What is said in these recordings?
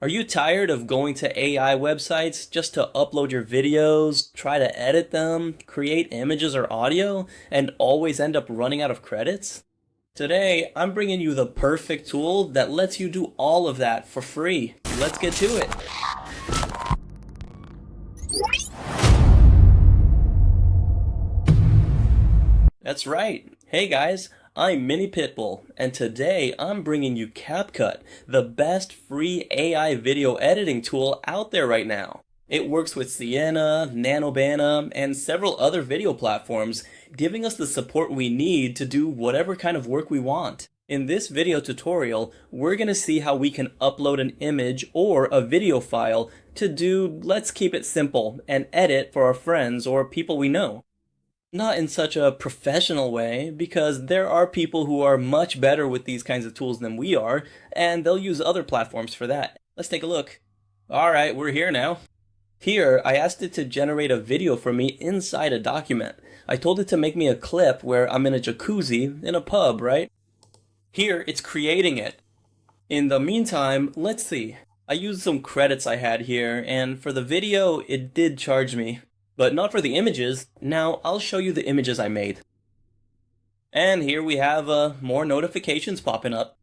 Are you tired of going to AI websites just to upload your videos, try to edit them, create images or audio, and always end up running out of credits? Today, I'm bringing you the perfect tool that lets you do all of that for free. Let's get to it. That's right. Hey guys, I'm Mini Pitbull, and today I'm bringing you CapCut, the best free AI video editing tool out there right now. It works with Sienna, Nanobana, and several other video platforms, giving us the support we need to do whatever kind of work we want. In this video tutorial, we're going to see how we can upload an image or a video file to do, let's keep it simple, and edit for our friends or people we know. Not in such a professional way, because there are people who are much better with these kinds of tools than we are, and they'll use other platforms for that. Let's take a look. Alright, we're here now. Here, I asked it to generate a video for me inside a document. I told it to make me a clip where I'm in a jacuzzi in a pub, right? Here, it's creating it. In the meantime, let's see. I used some credits I had here, and for the video, it did charge me. But not for the images. Now, I'll show you the images I made. And here we have more notifications popping up.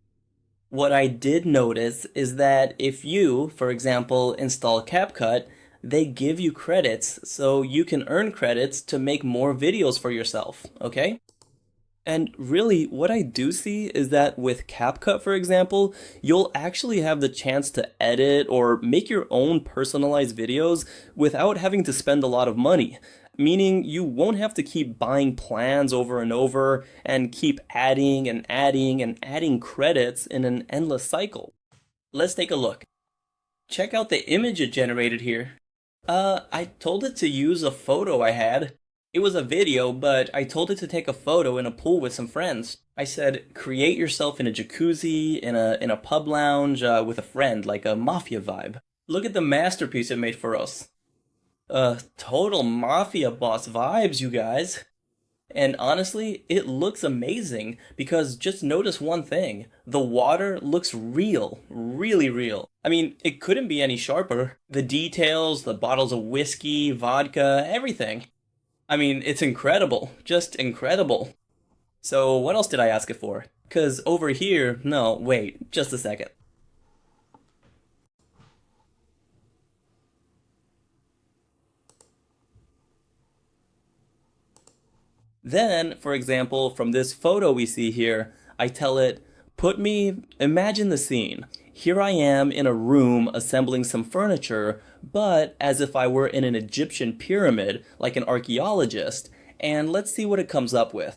What I did notice is that if you, for example, install CapCut, they give you credits, so you can earn credits to make more videos for yourself, okay? And really, what I do see is that with CapCut, for example, you'll actually have the chance to edit or make your own personalized videos without having to spend a lot of money. Meaning you won't have to keep buying plans over and over and keep adding and adding and adding credits in an endless cycle. Let's take a look. Check out the image it generated here. I told it to use a photo I had. It was a video, but I told it to take a photo in a pool with some friends. I said, create yourself in a jacuzzi, in a pub lounge, with a friend, like a mafia vibe. Look at the masterpiece it made for us. Total mafia boss vibes, you guys. And honestly, it looks amazing, because just notice one thing. The water looks real, really real. I mean, it couldn't be any sharper. The details, the bottles of whiskey, vodka, everything. I mean, it's incredible. Just incredible. So what else did I ask it for? Because over here, no, wait, just a second. Then, for example, from this photo we see here, I tell it, imagine the scene. Here I am in a room assembling some furniture, but as if I were in an Egyptian pyramid, like an archaeologist, and let's see what it comes up with.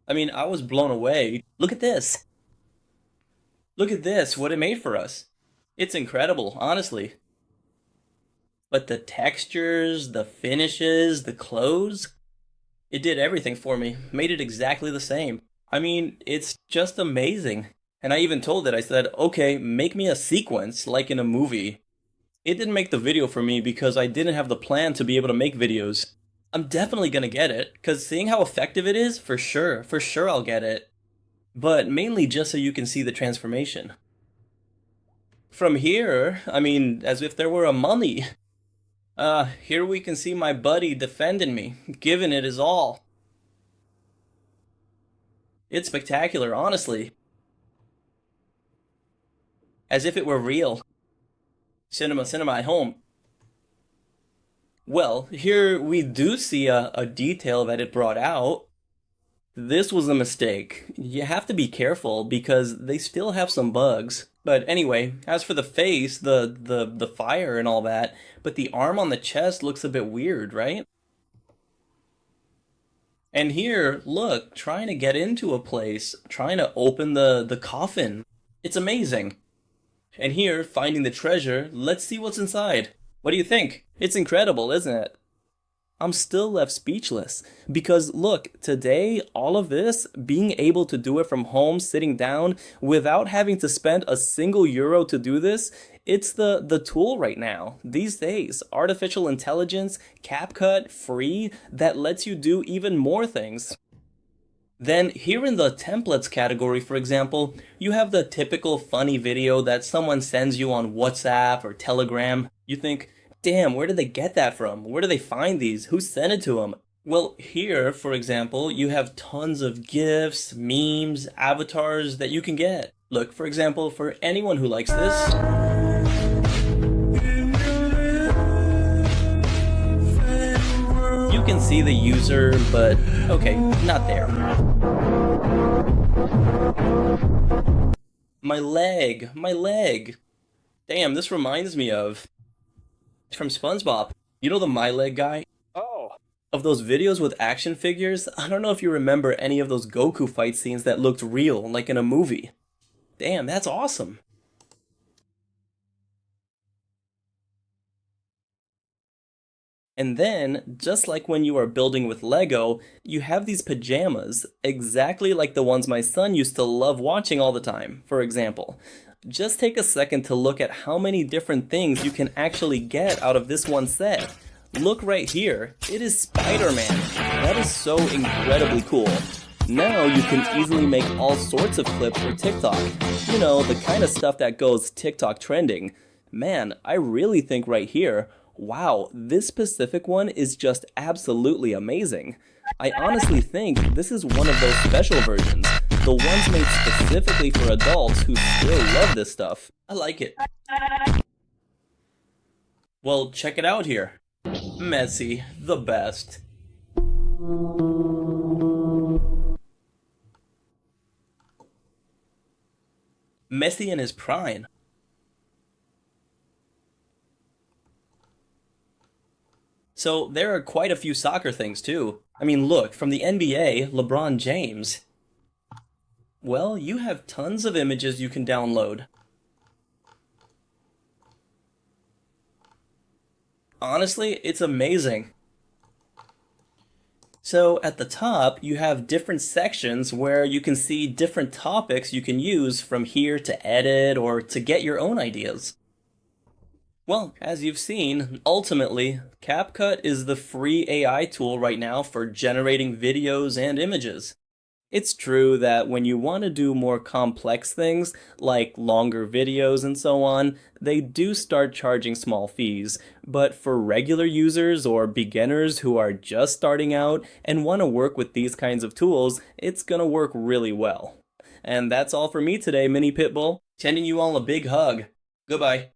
I mean, I was blown away. Look at this. Look at this, what it made for us. It's incredible, honestly. But the textures, the finishes, the clothes, it did everything for me, made it exactly the same. I mean, it's just amazing. And I even told it, I said, okay, make me a sequence like in a movie. It didn't make the video for me because I didn't have the plan to be able to make videos. I'm definitely gonna get it, because seeing how effective it is, for sure I'll get it. But mainly just so you can see the transformation. From here, I mean, as if there were a mummy. Here we can see my buddy defending me, giving it his all. It's spectacular, honestly. As if it were real. Cinema at home. Well, here we do see a detail that it brought out. This was a mistake. You have to be careful because they still have some bugs. But anyway, as for the face, the fire and all that, but the arm on the chest looks a bit weird, right? And here, look, trying to get into a place, trying to open the coffin. It's amazing. And here, finding the treasure, let's see what's inside. What do you think? It's incredible, isn't it? I'm still left speechless. Because look, today, all of this, being able to do it from home, sitting down, without having to spend a single euro to do this, it's the tool right now. These days, artificial intelligence, CapCut, free, that lets you do even more things. Then here in the templates category, for example, you have the typical funny video that someone sends you on WhatsApp or Telegram. You think, damn, where did they get that from? Where do they find these? Who sent it to them? Well, here, for example, you have tons of GIFs, memes, avatars that you can get. Look, for example, for anyone who likes this, you can see the user, but okay, not there. My leg. Damn, this reminds me of from SpongeBob. You know the my leg guy? Oh, Of those videos with action figures? I don't know if you remember any of those Goku fight scenes that looked real, like in a movie. Damn, that's awesome. And then, just like when you are building with Lego, you have these pajamas, exactly like the ones my son used to love watching all the time, for example. Just take a second to look at how many different things you can actually get out of this one set. Look right here, it is Spider-Man. That is so incredibly cool. Now you can easily make all sorts of clips for TikTok. You know, the kind of stuff that goes TikTok trending. Man, I really think right here, wow, this specific one is just absolutely amazing. I honestly think this is one of those special versions, the ones made specifically for adults who still love this stuff. I like it. Well, check it out here. Messi, the best. Messi in his prime. So there are quite a few soccer things too. I mean, look, from the NBA, LeBron James. Well, you have tons of images you can download. Honestly, it's amazing. So at the top, you have different sections where you can see different topics you can use from here to edit or to get your own ideas. Well, as you've seen, ultimately, CapCut is the free AI tool right now for generating videos and images. It's true that when you want to do more complex things, like longer videos and so on, they do start charging small fees. But for regular users or beginners who are just starting out and want to work with these kinds of tools, it's gonna work really well. And that's all for me today, Mini Pitbull. Sending you all a big hug. Goodbye.